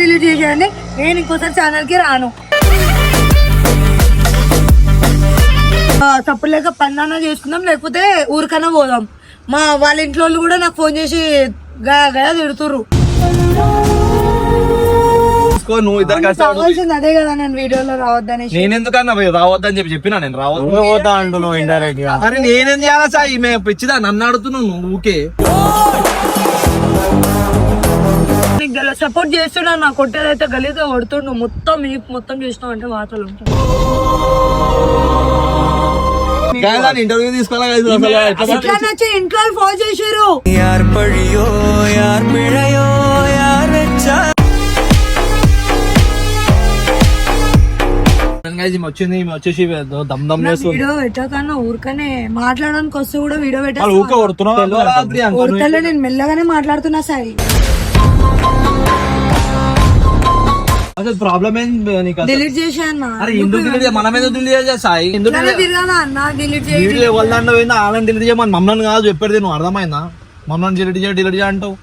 Delete చేసేయండి. నేను ఇంకోసారి ఛానల్ కి రాను. తప్పు లేక పన్నానా చేసుకుందాం, లేకపోతే ఊరికన్నా పోదాం. మా వాళ్ళ ఇంట్లో కూడా నాకు ఫోన్ చేసి గయా తిడుతుర్రు. నువ్వు ఇద్దరు కావాల్సింది అదే కదా, నేను వీడియోలో రావద్దని. నేను ఎందుకన్నా రావద్దని చెప్పినా నేను రావద్దా అంటున్నావు ఇండైరెక్ట్ గా. అరే నేనేం చేయాలా సార్, ఈమె పిచ్చిదా నన్ను అడుగుతున్నావు నువ్వు ఊకే. సపోర్ట్ చేస్తున్నా, నా కొట్టేదైతే గలీగా కొడుతుండు. మొత్తం చేసినావు అంటే వార్తలు ఉంటాయి. ఇంటర్వ్యూ తీసుకోవాలి ఇంట్లో ఫోన్ చేసారు. వచ్చింది వచ్చేసి వీడియో పెట్టకన్నా ఊరికనే మాట్లాడడానికి వస్తే కూడా వీడియో పెట్టాలి. నేను మెల్లగానే మాట్లాడుతున్నా సాయి. అసలు ప్రాబ్లం ఏంటి? డిలీట్ చేశాను. మన మీద డిలీట్ సాయి డిలీట్ ఆమె డిలీట్ చేయమని మమ్మల్ని కాదు చెప్పేది. నువ్వు అర్థమైందా? మమ్మల్ని డిలీట్ అంటావు.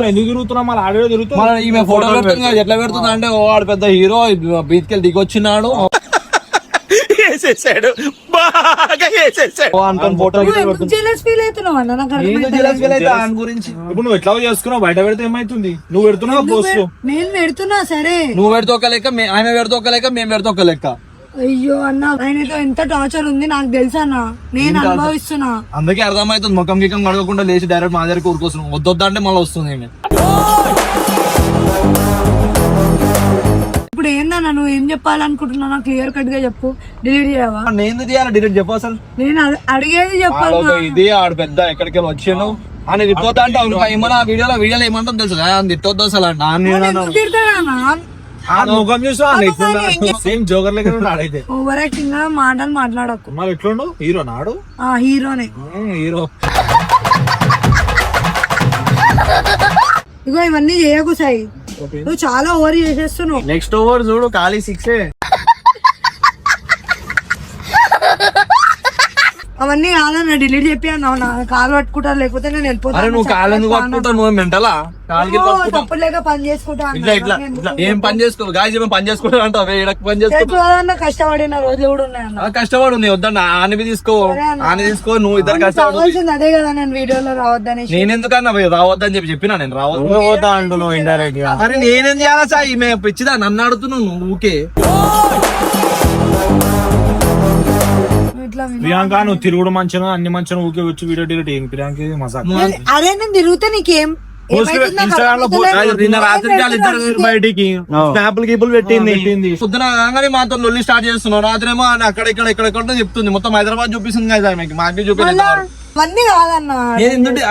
ఎందుకు తిరుగుతున్నాం? మళ్ళీ ఆడియో తిరుగుతున్నా. ఈమె ఫోటో పెడుతుంది ఎట్లా పెడుతుంది అంటే వాడు పెద్ద హీరో బీచ్కెళ్ళి దిగొచ్చినాడు గురించి. ఇప్పుడు నువ్వు ఎట్లా చేసుకున్నావు? బయట పెడితే ఏమైతుంది? నువ్వు పెడుతున్నావు పోస్ట్. నేను పెడుతున్నా సరే. నువ్వు పెడుతోక లెక్క, ఆయన పెడుతోక లెక్క, మేము పెడుతోక లెక్క. అయ్యో అన్న, ఆయనతో ఎంత టార్చర్ ఉంది నాకు తెలుసా అన్న. నేను అనుభవిస్తున్నా. అందుకే అర్థమవుతుంది. ముఖం గికం కడగకుండా లేచి డైరెక్ట్ మా దగ్గరికి ఊరుకొస్తున్నాం. వద్దొద్దంటే మళ్ళీ వస్తుంది. ఇప్పుడు ఏందన్నా నువ్వు ఏం చెప్పాలనుకుంటున్నా? క్లియర్ కట్ గా చెప్పు. డిలీట్ చేయవా? నేను చేయాలి డిలీట్ చెప్పు. అసలు నేను అడిగేది చెప్పాలి. ఇది ఆడు పెద్ద ఎక్కడికి వచ్చాను అని తిట్టొద్దా అంటే ఏమన్నా వీడియోలో ఏమంటాం తెలుసు తిట్టొద్దు అసలు ముఖం చూసా సేమ్ జోకర్ లెక్క ఆడైతే ఓవర్ యాక్టింగ్ గా మాటలు మాట్లాడకు. మరి ఎట్లుండు? హీరో నాడు హీరోనే హీరో. ఇగో ఇవన్నీ చేయకు సాయి, నువ్వు చాలా ఓవర్ చేసేస్తున్నావు. నెక్స్ట్ ఓవర్ చూడు ఖాళీ 6. అవన్నీ కాదన్న డిలీట్ చెప్పి అన్నావు. నా కాలు పట్టుకుంటా, లేకపోతే నేను వెళ్ళిపోతాను. నువ్వు కాలు ఎందుకు పట్టుకుంటావు? నువ్వు మెంటలా? తప్పు లేక పని చేసుకుంటా. ఇట్లా ఏం పని చేసుకో గాయస్, ఏమో పని చేసుకుంటా అంటావు. పని చేసుకో, కష్టపడిన రోజులు కూడా ఉన్నాయి. కష్టపడు. నీ వద్దా ఆని తీసుకో, నువ్వు ఇద్దరు కష్టపడాల్సింది అదే కదా. నేను వీడియోలో రావద్దని. నేను ఎందుకన్నా రావద్దని చెప్పినా నేను రావద్దా అంటున్నావు ఇండైరెక్ట్ గా. అరే నేనేం చేయాలా సార్, ఈమె పిచ్చిదా నన్ను అడుగుతున్నావు నువ్వు ఊకే. ప్రియాంక నువ్వు తిరుగుడు మంచిగా అన్ని మంచిగా ఊకే వచ్చి వీడియో డిలీట్ అయ్యింది. ప్రియాంక అరే నేను తిరుగుతే నీకేం ఇన్స్టాగ్రామ్ లో బయటికి స్నాప్లు గీపులు పెట్టింది. పొద్దున కాగానే మాతో లొల్లి స్టార్ట్ చేస్తున్నావు. రాత్రి ఏమో అక్కడ ఇక్కడ చెప్తుంది. మొత్తం హైదరాబాద్ చూపిస్తుంది కదా మాకు చూపించలేదు.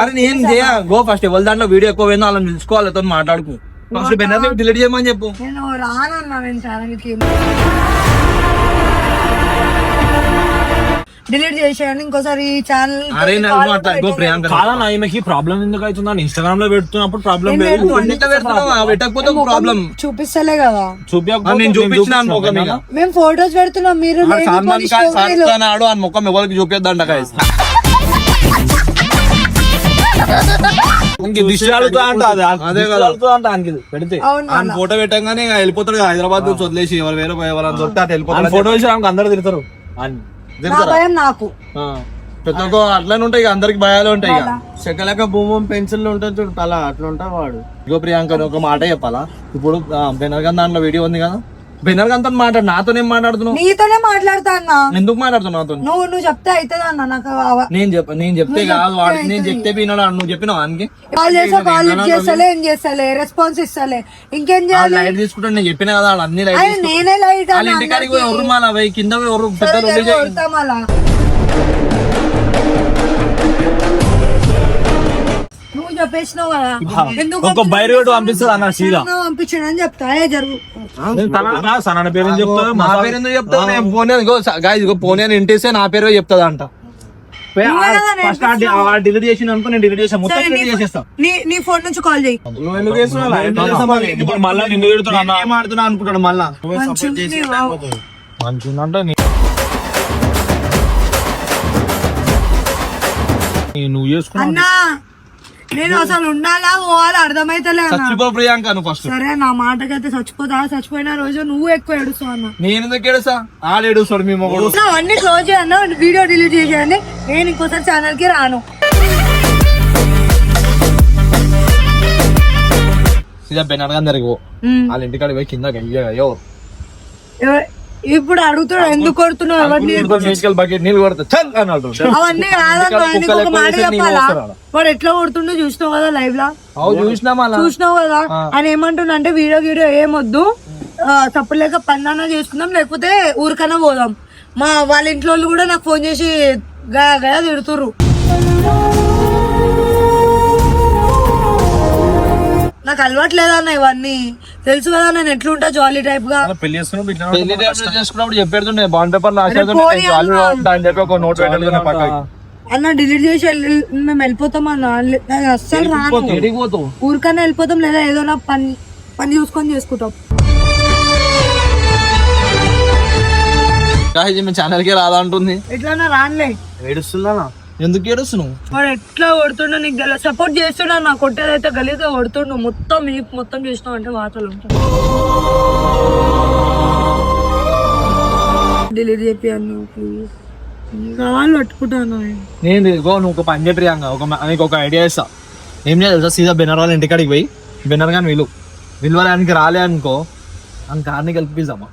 అరే నేను చేయ గో ఫస్ట్ ఎవరి దాంట్లో వీడియో ఎక్కువ పోయిందో వాళ్ళని నిలుచుకోవాలి, వాళ్ళతో మాట్లాడుకో. ఫస్ట్ బెన్నర్ డిలీట్ చేయమని చెప్పు. నేను రానన్నా, నేను ఛానల్కి డిలీట్ చేసేయండి. ఇంకోసారి ఛానల్ కాదన్నా ఈమెకి ప్రాబ్లం ఎందుకు అవుతుందని ఇన్స్టాగ్రామ్ లో పెడుతున్నప్పుడు ప్రాబ్లం పెట్టకపోతే ప్రాబ్లం చూపిస్తలే కదా. నేను చూపించినాను. మేము ఫోటోస్ పెడుతున్నాం, మీరు ఆడు అని ముఖం ఎవరికి చూపిద్దంట. పెడితే ఫోటో పెట్టగానే వెళ్ళిపోతాడు హైదరాబాద్ నుంచి వదిలేసి. ఎవరు వేరే ఎవరైనా దొరికితే అటు వెళ్ళిపోతారు. ఫోటో వేసి అందరూ తిరుగుతారు. నాకు అట్లనే ఉంటాయి, అందరికి భయాలు ఉంటాయి. చెక్కలక భూమి పెన్సిల్ ఉంటుంది చూడు అలా అట్లా ఉంటా వాడు. ఇగో ప్రియాంక ఒక మాట చెప్పాలా? ఇప్పుడు బెనర్గన్ దాంట్లో వీడియో ఉంది కదా, బెనర్గన్ తో మాట్లాడు. నాతోనేం మాట్లాడుతున్నావు? నీతోనే మాట్లాడతా అన్నా. ఎందుకు మాట్లాడుతున్నావు నాతో? నువ్వు చెప్తే అవుతుంది అన్న. నాకు నేను చెప్తే కాదు, వాడికి నేను చెప్తే విన్నాడు. నువ్వు చెప్పినావు ఆయనకి కాల్ చేస్తలే, ఏం చేస్తలే, రెస్పాన్స్ ఇస్తలే, ఇంకేం చేయాలి? లైట్ తీసుకుంటాను నేను చెప్పినా కదా. అన్ని లైట్ నేనే లైట్ ఇంటికాడికి పోయి ఎవరు మాలా పోయి కింద ఎవరు నువ్వు చెప్పేసినావు కదా. ఒక బైరోడ్ పంపిస్తుంది అన్న సీదా పంపించాను అని చెప్తా. జరుగు సన్న పేరు చెప్తా. మా పేరు ఎందుకు చెప్తా? పోనీ అని ఇంటేస్తే నా పేరు చెప్తాదా అంట. ఫస్ట్ డిలీట్ చేసిన అనుకో, నేను డిలీట్ చేసాను మొత్తం డిలీట్ చేసేస్తా. నీ ఫోన్ నుంచి కాల్ చేయి. నువ్వు ఎందుకు చేస్తున్నావు? ఇప్పుడు మళ్ళా నిన్ను మాడుతున్నా అనుకుంటాడు. మళ్ళా మంచిదంటే నువ్వు చేసుకున్నా. నేను అసలు ఉండాలా పోవాలా అర్థమైతలే అన్న. చచ్చిపో ప్రియాంక నువ్వు ఫస్ట్. సరే నా మాటకైతే చచ్చిపోయిన రోజు నువ్వు ఎక్కువ ఏడుస్తావు అన్న. నేను ఎందుకు ఏడుస్తా? ఆడేడుస్తాడు మీ మొగుడు. అన్ని క్లోజ్ చేయన్న, వీడియో డిలీట్ చేసేయండి. నేను ఇంకోసారి ఛానల్ కి రాను. సీదా బెనర్ గాని దగ్గరికి పో. వాళ్ళ ఇంటికాడికి పోయి కింద అయ్యో ఇప్పుడు అడుగుతున్నాడు ఎందుకు కొడుతున్నావు ఎవరిని బకెట్ నీళ్ళు కొడతా చల్ అన్నాడు. అవన్నీ కాదన్నా, నీకు ఒక మాట చెప్పాలా? వాడు ఎట్లా కొడుతుండో చూసినావు కదా లైవ్ లా, చూసినావు కదా. ఆయన ఏమంటున్నా అంటే వీడియో ఏమొద్దు, తప్పులేక పన్నానా చేసుకుందాం, లేకపోతే ఊరికన్నా పోదాం. వాళ్ళ ఇంట్లో వాళ్ళు కూడా నాకు ఫోన్ చేసి గయా తిడుతుర్రు. నాకు అలవాటు లేదన్న ఇవన్నీ, తెలుసు కదా నేను ఎట్లుంటా జాలీ టైప్ గా. పెళ్లి చేసుకున్నప్పుడు చెప్పేస్తుండే బాండ్ పేపర్ అని చెప్పి ఒక నోట్ పెట్టాలి పక్కకి. అన్న డిలీట్ చేసి మేము వెళ్ళిపోతాం అన్న, అస్సలు రాను. ఊరికన్నా వెళ్ళిపోతాం, లేదా ఏదో నా పని చూసుకొని చేసుకుంటాం. ఛానల్ కి రాదా అంటుంది. ఎట్లా రానులే. ఏడుస్తుందా? ఎందుకు ఏడుస్తున్నావు? వాడు ఎట్లా కొడుతుండో నీకు గల సపోర్ట్ చేస్తున్నా. నా కొట్టేదైతే గలీగా కొడుతుండు, మొత్తం చేసినావు అంటే వార్తలు ఉంటాయి. డిలీట్ చేపియాను ప్లీజ్, కావాలి పట్టుకుంటాను. నేను నువ్వు ఒక పని చెప్పి నీకు ఒక ఐడియా ఇస్తా. ఏం లేదు తెలుసా, సీదా బెనర్ వాళ్ళ ఇంటికాడికి పోయి బెనర్ గాని విలువడానికి రాలే అనుకో, అని కార్ని కల్పిద్దామా?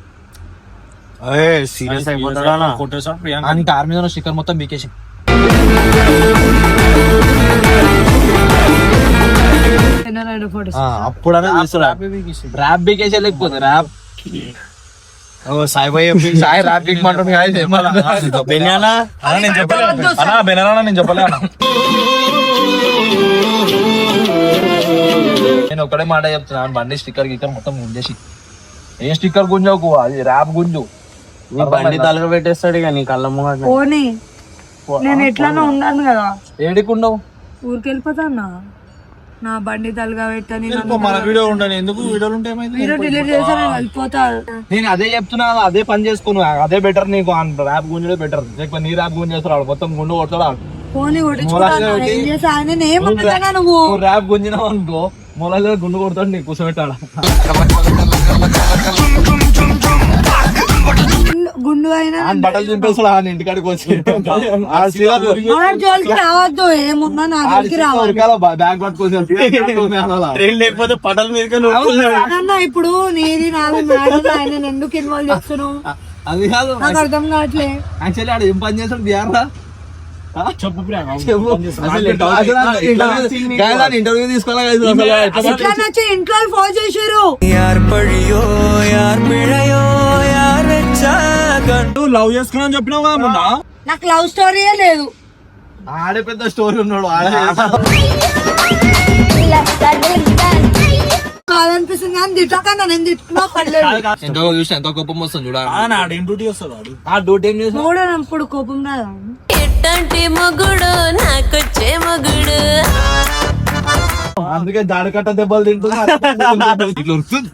సీరియస్ అయిపోతాడా? కొట్టేసాడు ప్రియాంక. అని కార్ మీద స్టిక్కర్ మొత్తం బీకేసి అప్పుడనే ర్యాప్ బీకేసి లేకపోతే ర్యాప్ సాయిబాయి సాయి ర్యాప్ బీక్మంటుంది. బెనానా నేను చెప్పలే అన్నా, బెనరానా నేను చెప్పలే అన్న. నేను ఒకటే మాట చెప్తున్నా, బండి స్టిక్కర్ గిక్కర్ మొత్తం గుంజేసి. ఏ స్టిక్కర్ గుంజకు, అది ర్యాప్ గుంజు. నీ బండి తలగ పెట్టేస్తాడు ఇక నీ కళ్ళ ముంగట. పోనీ నేను ఎట్లానో ఉన్నాను కదా, ఏడికుండవు ఊరికి వెళ్ళిపోతానా? నా బండి తలగా పెట్టని మన వీడియో ఉండని ఎందుకు? వీడియోలు ఉంటే వీడియో డిలీట్ చేసి నేను వెళ్ళిపోతా. నేను అదే చెప్తున్నా, అదే పని చేసుకున్నా, అదే బెటర్ నీకు. ర్యాప్ గుంజే బెటర్. నీ ర్యాప్ గుంజు చేస్తాడు మొత్తం గుండు కొడతాడు. పోనీ కొట్టించుకుంటాను, ఏం చేసా ఆయన ఏమన్నా నువ్వు ర్యాప్ గుంజినావు అనుకో, మొలగా గుండు కొడతాడు నీకు కూర్చోబెట్టాడు. గుండు అయినా బట్టలు చింపేస్తాడు ఆయన ఇంటికాడికి వచ్చి. జోలికి రావద్దు, ఏమున్నా నా జోలికి రావాలి. బ్యాగ్ పట్టుకోవచ్చు లేకపోతే పటల మీద అన్న ఇప్పుడు నీది నాది మ్యాటర్, ఆయన ఎందుకు ఇన్వాల్వ్ చేస్తున్నావు? అది కాదు, నాకు అర్థం కావట్లే. యాక్చువల్లీ ఆడ ఏం పని చేస్తాడు బిహార్లో? చెప్పు ప్రియాంక. ఇంటర్వ్యూ తీసుకోవాలి. ఎట్లా నచ్చి ఇంట్లో ఫోన్ చేసారు. లవ్ చేసుకున్నా చెప్పినావు కదా మొన్న. నాకు లవ్ స్టోరీయే లేదు. ఆడే పెద్ద స్టోరీ ఉన్నాడు. కాదనిపిస్తుంది కానీ తిట్టకన్నా, నేను తిట్టుకున్నా పర్లేదు. ఎంతో చూసి ఎంతో కోపం వస్తుంది చూడాలి. నాడు ఏం డ్యూటీ వస్తాడు వాడు. ఆ డ్యూటీ ఏం చేస్తాడు? కూడా ఇప్పుడు కోపం రాదా? ఎట్టంటి మొగుడు నాకొచ్చే మొగుడు. అందుకే దాడికట్ట దెబ్బలు తింటున్నా. ఇట్లా వస్తుంది.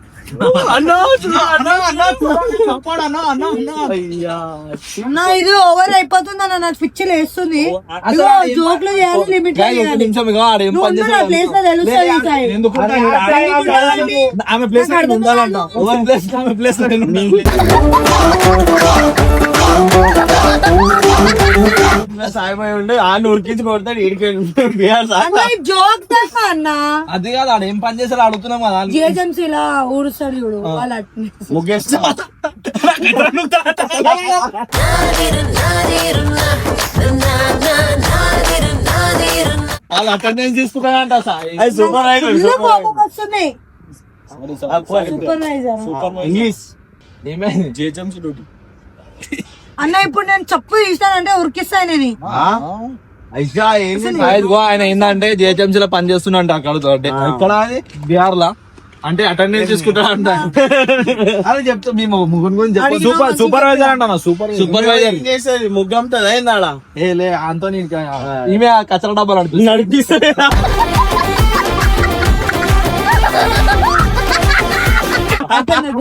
అన్నా ఇది ఓవర్ అయిపోతుంది అన్న, నాకు పిచ్చిలు వేస్తుంది. జోక్లు చేయాలి, లిమిట్ ప్లేస్ లో తెలుస్తుంది. ఆమె ప్లేస్ ఉండాలంట. ఆమె ప్లేస్ సాయిబాయి ఉండే ఆ ఉరికించి కొడతాడు జోక్ తప్ప అన్న. అది కాదు, ఆడ ఏం పని చేశారు అడుగుతున్నాం కదా. జిహెచ్ఎంసీ ఇలా ఊరుస్తాడు చూడు, వాళ్ళ ముగ్గేస్తా. వాళ్ళు అటెండెన్స్ తీసుకున్నారంట సాయి. కోపం వస్తుంది. సూపర్వైజర్ ఇంగ్లీష్ ఏమైంది? GHMC duty. అన్న ఇప్పుడు నేను చెప్పు తీస్తానంటే ఉరికిస్తాను నేను. ఆయన ఏంటంటే జిహెచ్ఎంసీ లో పని చేస్తున్నా అక్కడ ఇక్కడ బీహార్ లా, అంటే అటెండెన్స్ తీసుకుంటాడంట. అది చెప్తా మీ ముగ్గురు గురించి సూపర్వైజర్ అంట. సూపర్వైజర్ చేసేది ముగ్గంతది అయిందాడా? ఏ లే అంతో ఈమె కచ్చల డబ్బాలు అడుగుతుంది. నడిపిస్తుంది.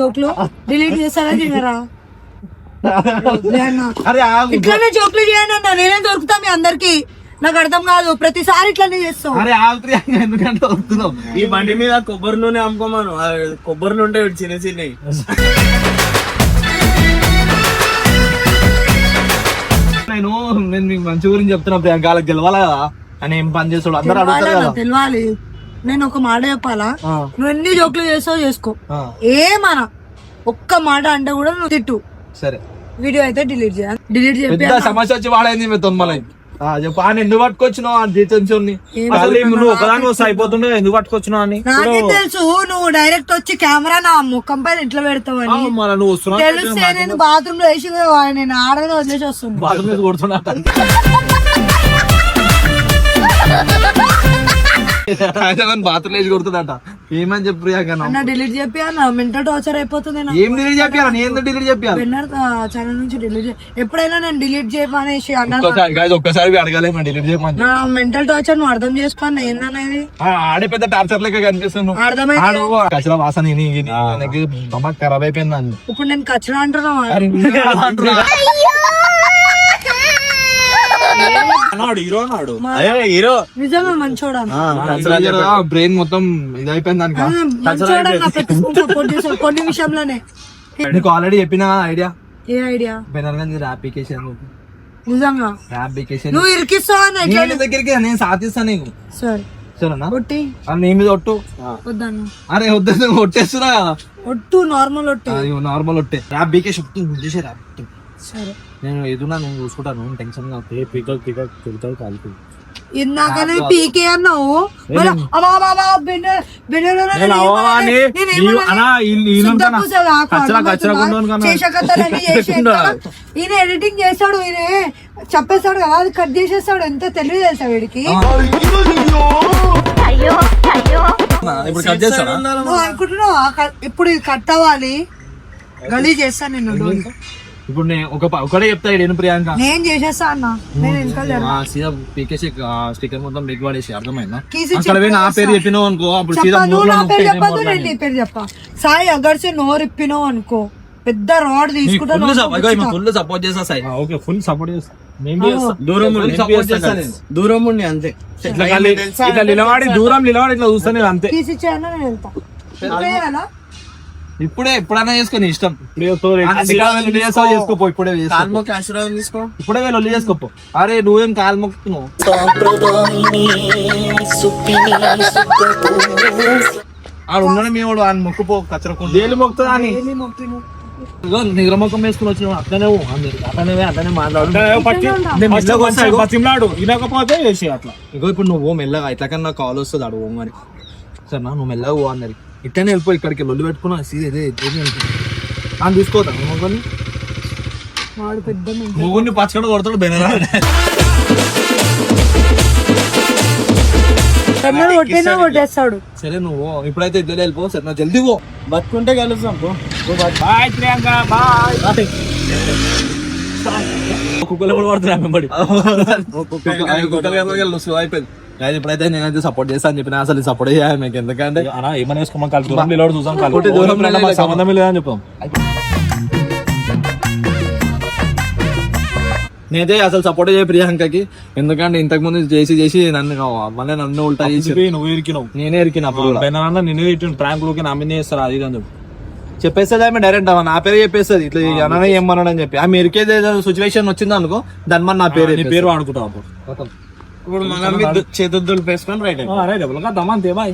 జోక్లు డిలీట్ చేస్తారా తినరా? అరే ఇట్లానే జోక్లు చేయను అన్న, నేనే దొరుకుతా మీ అందరికి. నాకు అర్థం కాదు, ప్రతిసారి ఇట్లానే చేస్తావు. అరే ఆగు ప్రియాంక, ఎందుకంటే వస్తున్నావు. ఈ బండి మీద కొబ్బరి నూనె అమ్ముకోమాను, కొబ్బరి నూనె ఉంటాయి చిన్న చిన్నవి. నేను మీకు మంచి గురించి చెప్తున్నా ప్రియాంక, వాళ్ళకి గెలవాలా కదా అని ఏం పని చేస్తాడు అందరూ అడుగుతారు కదా. తెలియాలి. నేను ఒక మాట చెప్పాలా, నువ్వు ఎన్ని జోకులు చేస్తావు చేసుకో, ఏమన్నా ఒక్క మాట అంటే కూడా నువ్వు తిట్టు. సరే వీడియో అయితే డిలీట్ చేయాలి. డిలీట్ పెద్ద చేయాలి. సమస్య వచ్చి వాడైంది మీ తొమ్మిది చెప్పు. ఆయన ఎందుకు పట్టుకొచ్చినావు ఆ డిటెన్షన్ ని? నువ్వు ఒకదాని వస్తే అయిపోతుండే, ఎందుకు పట్టుకొచ్చినావు అని నాకే తెలుసు, నువ్వు డైరెక్ట్ వచ్చి కెమెరా నా ముఖం పైన ఎట్లా పెడతావని మన నువ్వు వస్తున్నావు తెలిస్తే నేను బాత్రూమ్ లో వేసి నేను ఆడగా వదిలేసి వస్తుంది. బాత్రూమ్ మీద కొడుతున్నా. బాత్రూమ్ వేసి కొడుతుందట. ఏమని చెప్పు ప్రియాంక? అన్న డిలీట్ చెప్పి అన్న మెంటల్ టార్చర్ అయిపోతుంది నాకు. ఏం డిలీట్ చెప్పాను? నేను డిలీట్ చెప్పాను. విన్నర్ ఛానల్ నుంచి డిలీట్ ఎప్పుడైనా నేను డిలీట్ చేయమనేసి అన్న ఒక్కసారి అడగలేమా డిలీట్ చేయమని? నా మెంటల్ టార్చర్ నువ్వు అర్థం చేసుకోను ఏందనేది. ఆడే పెద్ద టార్చర్ లెక్క కనిపిస్తున్నావు. అర్థమైంది. కచరా వాసన స్టమక్ ఖరాబ్ అయిపోయింది. ఇప్పుడు నేను కచ్చరా అంటున్నా. హీరో అన్నాడు. హీరో నిజంగా మంచోడా బ్రెయిన్ మొత్తం ఇది అయిపోయింది దానికి. మంచోడా సపోర్ట్ చేసాడు కొన్ని విషయంలోనే. నీకు ఆల్రెడీ చెప్పిన ఐడియా ఏ ఐడియా? బెనర్గంజ్ అప్లికేషన్ నిజంగా అప్లికేషన్ నువ్వు ఇరికిస్తావా దగ్గరికి నేను సాధిస్తాను నీకు. సరే సరేనా? ఒట్టి నీ మీద ఒట్టు. వద్దాను అరే వద్దు, ఒట్టేస్తున్నా కదా. ఒట్టు నార్మల్ ఒట్టి. నార్మల్ ఒట్టే. ర్యాప్ బీకేసి చేసే ర్యాప్. సరే నేను ఎదున్నా, నేను చూసుకుంటాను, టెన్షన్ గా. ఇందాకనే పీకే అన్నావు. ఈయన ఎడిటింగ్ చేస్తాడు, ఈయన చెప్పేస్తాడు కదా, అది కట్ చేసేస్తాడు. ఎంత తెలివి తెలుసా వీడికి? ఇప్పుడు కట్ చేస్తాను. నువ్వు అనుకుంటున్నావా ఇప్పుడు ఇది కట్ అవ్వాలి? గలీ చేస్తాను నిన్ను. ఇప్పుడు నేను ఒకటే చెప్తా నేను ప్రియాంక, నేను చేసేస్తా అన్న. నేను ఇంకా సీదా పీకేసి స్టిక్కర్ మొత్తం బిగ్ వాడేసి అర్థమైందా? అక్కడ పోయి నా పేరు చెప్పినావు అనుకో, అప్పుడు సీదా నువ్వు నా పేరు చెప్పదు, నేను నీ పేరు చెప్పా. సాయి అగర్సే నోరు ఇప్పినావు అనుకో, పెద్ద రాడ్ తీసుకుంటా. ఫుల్ సపోర్ట్ చేస్తా సాయి. ఓకే ఫుల్ సపోర్ట్ చేస్తా. దూరం ఉండి అంతే. ఇట్లా నిలవాడి దూరం నిలవాడి ఇట్లా చూస్తాను అంతే. తీసి ఇచ్చేయన్నా నేను వెళ్తా. వెళ్తాయా? ఇప్పుడే ఎప్పుడైనా చేసుకో, నీ ఇష్టం. చేసుకోపో, ఇప్పుడే కాల్మోకి ఆశీర్వాదం తీసుకో. ఇప్పుడే వెళ్ళి చేసుకోపో. అరే నువ్వేం కాలు మొక్కుతున్నావు? ఆడు ఉన్నాడు మీ వాడు, ఆయన మొక్కుపో. కచ్చరకు దేలు మొక్కుతా అని నిద్ర మొక్కం వేసుకుని వచ్చిన అట్లనే అట్లనే మాట్లాడు. వినకపోతే చేసి అట్లా. ఇగో ఇప్పుడు నువ్వు మెల్లగా ఇట్లా కన్నా కాల్ వస్తుంది అడుగు మరి. సరేనా? నువ్వు మెల్లగా పో అన్నది. ఇట్లనే వెళ్ళిపో, ఇక్కడికి లొల్లి పెట్టుకున్నా సీదే అని తీసుకోతాను. వాడు పెద్ద మొగుడిని పచ్చడి కొడతాడు బెనరా. కొట్టేస్తాడు. సరే నువ్వు ఇప్పుడైతే ఇద్దరు వెళ్ళిపో. సరే నా జల్దీ పో, బతుకుంటే కలుస్తాం. Bye Priyanka bye. కుక్కలు కూడా పడుతున్నా వెంబడి. స్లో అయిపోయింది. ఇప్పుడైతే నేనైతే సపోర్ట్ చేస్తా అని చెప్పిన, అసలు సపోర్ట్ చేయాలి మీకు. ఎందుకంటే అన్నా ఏమైనా వేసుకోమని కలిసి దూరం నిలబడి చూసాం, సంబంధం లేదని చెప్పాం. నేనైతే అసలు సపోర్ట్ చేయ ప్రియాంకకి. ఎందుకంటే ఇంతకు ముందు చేసి నన్ను ఉల్టా చేసి నువ్వు ఇరికినావు, నేనే ఇరికినప్పుడు బెనరన్న నిన్నే ఇట్టు ప్రాంక్ లోకి నా మీద చేస్తారు అది అని చెప్పి చెప్పేస్తుంది. ఆమె డైరెక్ట్ నా పేరు చెప్పేస్తుంది, ఇట్లా అననే ఏమన్నాడు అని చెప్పి. ఆమె ఇరికేది సిచ్యువేషన్ వచ్చింది అనుకో, దాని మన నా పేరు నీ పేరు వాడుకుంటావు. ఇప్పుడు మనం చేతులు దులిపేసుకొని రైట్ రైట్ దమంతే బాయ్.